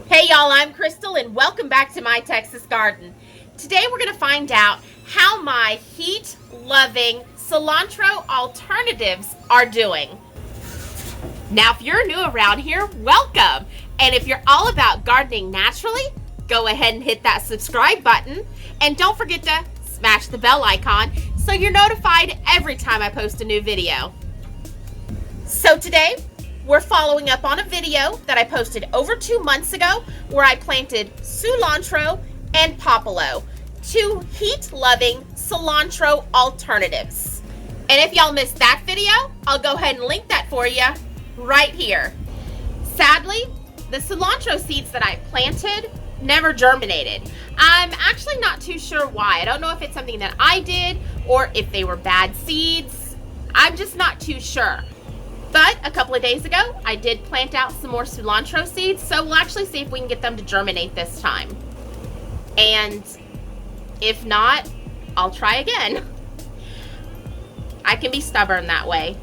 Hey y'all, I'm Krystal and welcome back to my Texas garden. Today we're going to find out how my heat-loving cilantro alternatives are doing. Now if you're new around here, welcome! And if you're all about gardening naturally, go ahead and hit that subscribe button. And don't forget to smash the bell icon so you're notified every time I post a new video. So today, we're following up on a video that I posted over 2 months ago where I planted cilantro and papalo, two heat-loving cilantro alternatives. And if y'all missed that video, I'll go ahead and link that for you right here. Sadly, the cilantro seeds that I planted never germinated. I'm actually not too sure why. I don't know if it's something that I did or if they were bad seeds. I'm just not too sure. But a couple of days ago, I did plant out some more cilantro seeds, so we'll actually see if we can get them to germinate this time. And if not, I'll try again. I can be stubborn that way.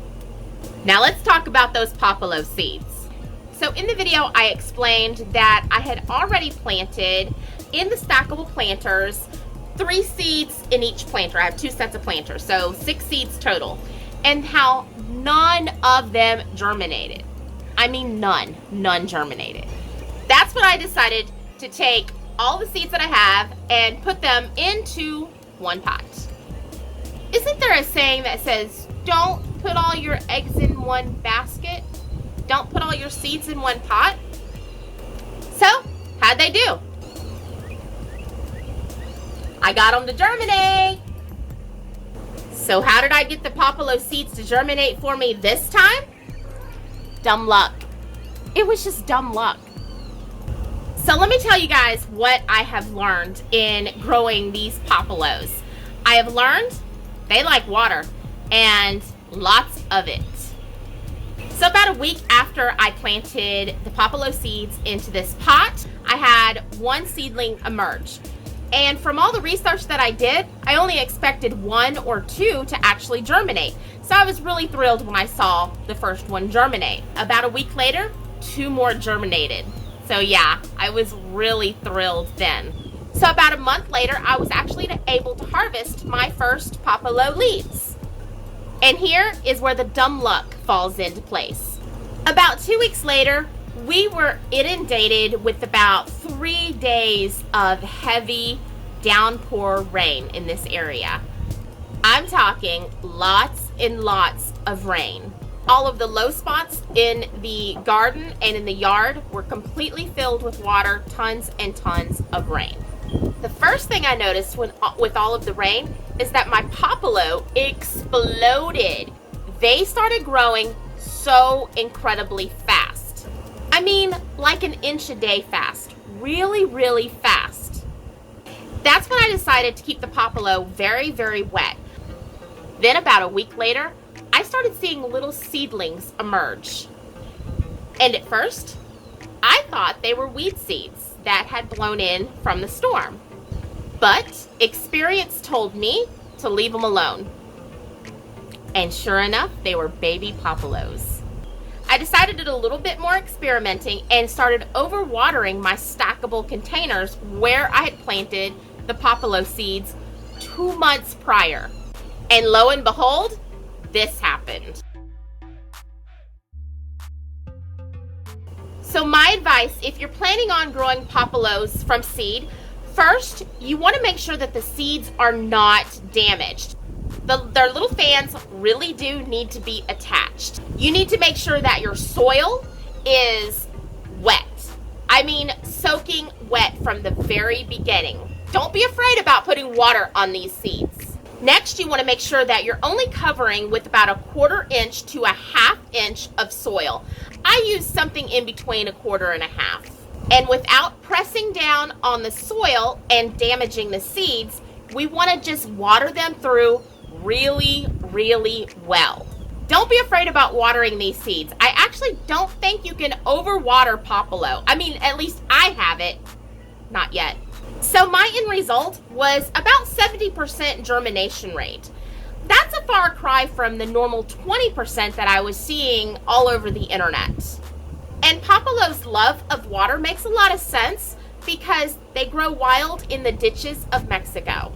Now let's talk about those papalo seeds. So in the video, I explained that I had already planted in the stackable planters 3 seeds in each planter. I have 2 sets of planters, so 6 seeds total. And how none of them germinated. I mean none germinated. That's when I decided to take all the seeds that I have and put them into one pot. Isn't there a saying that says, don't put all your eggs in one basket? Don't put all your seeds in one pot? So, how'd they do? I got them to germinate. So how did I get the papalo seeds to germinate for me this time? Dumb luck. It was just dumb luck. So let me tell you guys what I have learned in growing these papalos. I have learned they like water and lots of it. So about a week after I planted the papalo seeds into this pot, I had 1 seedling emerge. And from all the research that I did, I only expected 1 or 2 to actually germinate. So I was really thrilled when I saw the first one germinate. About a week later, 2 more germinated. So yeah, I was really thrilled then. So about a month later, I was actually able to harvest my first papalo leaves. And here is where the dumb luck falls into place. About 2 weeks later, we were inundated with about 3 days of heavy downpour rain in this area. I'm talking lots and lots of rain. All of the low spots in the garden and in the yard were completely filled with water, tons and tons of rain. The first thing I noticed with all of the rain is that my papalo exploded. They started growing so incredibly fast. I mean, like an inch a day fast. Really, really fast. That's when I decided to keep the papalo very, very wet. Then about a week later, I started seeing little seedlings emerge. And at first, I thought they were weed seeds that had blown in from the storm. But experience told me to leave them alone. And sure enough, they were baby papalos. I decided to do a little bit more experimenting and started overwatering my stackable containers where I had planted the papalo seeds 2 months prior. And lo and behold, this happened. So my advice, if you're planning on growing papalos from seed, first, you want to make sure that the seeds are not damaged. Their little fans really do need to be attached. You need to make sure that your soil is wet. I mean, soaking wet from the very beginning. Don't be afraid about putting water on these seeds. Next, you want to make sure that you're only covering with about a 1/4 inch to a 1/2 inch of soil. I use something in between a 1/4 and a 1/2. And without pressing down on the soil and damaging the seeds, we want to just water them through really, really well. Don't be afraid about watering these seeds. I actually don't think you can overwater papalo. I mean, at least I haven't. Not yet. So my end result was about 70% germination rate. That's a far cry from the normal 20% that I was seeing all over the internet. And Papalo's love of water makes a lot of sense because they grow wild in the ditches of Mexico.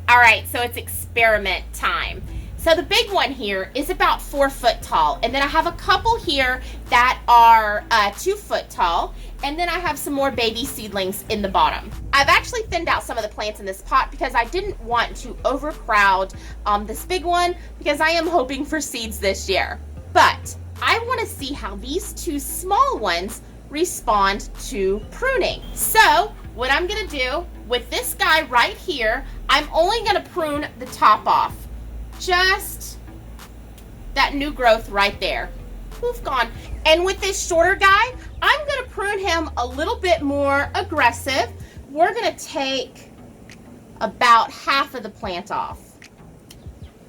All right, so it's experiment time. So the big one here is about 4 foot tall. And then I have a couple here that are 2 foot tall. And then I have some more baby seedlings in the bottom. I've actually thinned out some of the plants in this pot because I didn't want to overcrowd this big one because I am hoping for seeds this year. But I want to see how these 2 small ones respond to pruning. So what I'm gonna do with this guy right here, I'm only gonna prune the top off. Just that new growth right there. Poof, gone. And with this shorter guy, I'm gonna prune him a little bit more aggressive. We're gonna take about half of the plant off.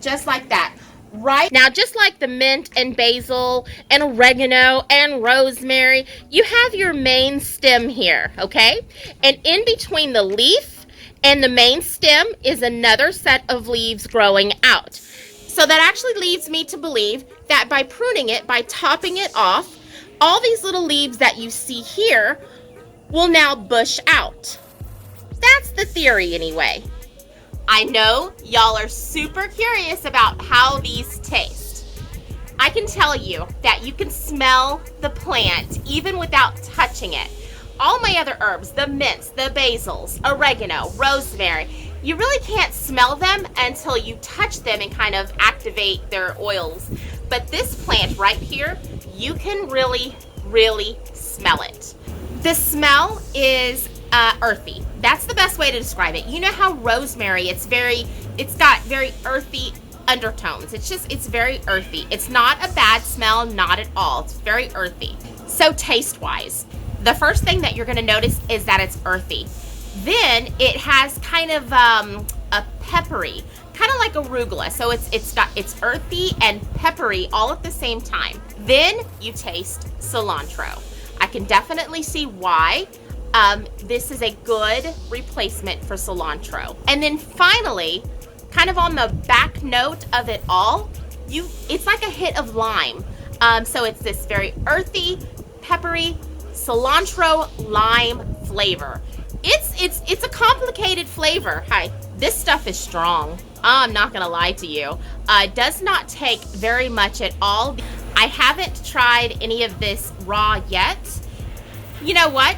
Just like that. Right now, just like the mint and basil and oregano and rosemary, you have your main stem here, okay? And in between the leaf and the main stem is another set of leaves growing out. So that actually leads me to believe that by pruning it, by topping it off, all these little leaves that you see here will now bush out. That's the theory anyway. I know y'all are super curious about how these taste. I can tell you that you can smell the plant even without touching it. All my other herbs, the mints, the basils, oregano, rosemary, you really can't smell them until you touch them and kind of activate their oils. But this plant right here, you can really, really smell it. The smell is earthy. That's the best way to describe it. You know how rosemary, it's got very earthy undertones. It's very earthy. It's not a bad smell, not at all. It's very earthy. So taste-wise, the first thing that you're gonna notice is that it's earthy. Then it has kind of a peppery, kind of like arugula. So it's earthy and peppery all at the same time. Then you taste cilantro. I can definitely see why this is a good replacement for cilantro. And then finally, kind of on the back note of it all, it's like a hit of lime. So it's this very earthy, peppery, cilantro lime flavor. It's a complicated flavor. Hi, this stuff is strong. I'm not gonna lie to you. It does not take very much at all. I haven't tried any of this raw yet. You know what?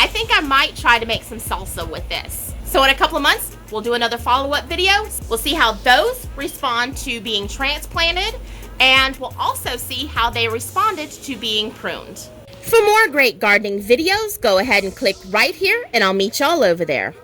I think I might try to make some salsa with this. So in a couple of months, we'll do another follow-up video. We'll see how those respond to being transplanted, and we'll also see how they responded to being pruned. For more great gardening videos, go ahead and click right here, and I'll meet y'all over there.